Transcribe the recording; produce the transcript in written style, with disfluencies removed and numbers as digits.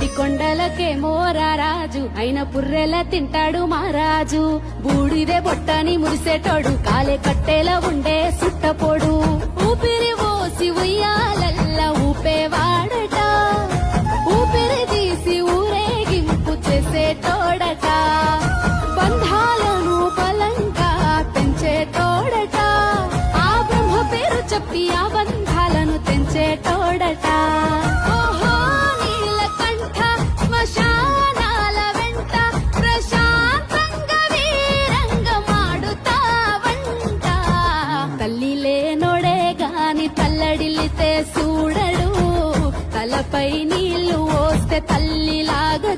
AD కొండలకే మోరారాజు అయిన పుర్రెల తింటాడు మహారాజు. బూడిదే బొట్టని మురిసేటోడు కాలే కట్టేలా ఉండే సుట్టపోడు. ఊపిరి పోసి ఉయ్యాలల్ల ఊపేవాడట, ఊపిరి తీసి ఊరేగింపు చేసేటోడట. బంధాలను బలంగా పెంచేటోడట, ఆ బ్రహ్మ పేరు చెప్పి ఆ బంధాలను తెంచేటోడట. ఓహో నీలకంఠ శ్మశానాల వెంట ప్రశాంతంగా వీరంగమాడుతావంట. తల్లి లేనోడే గాని తల్లడిల్లితే చూడడు, తలపై నీళ్లు పోస్తే తల్లిలాగా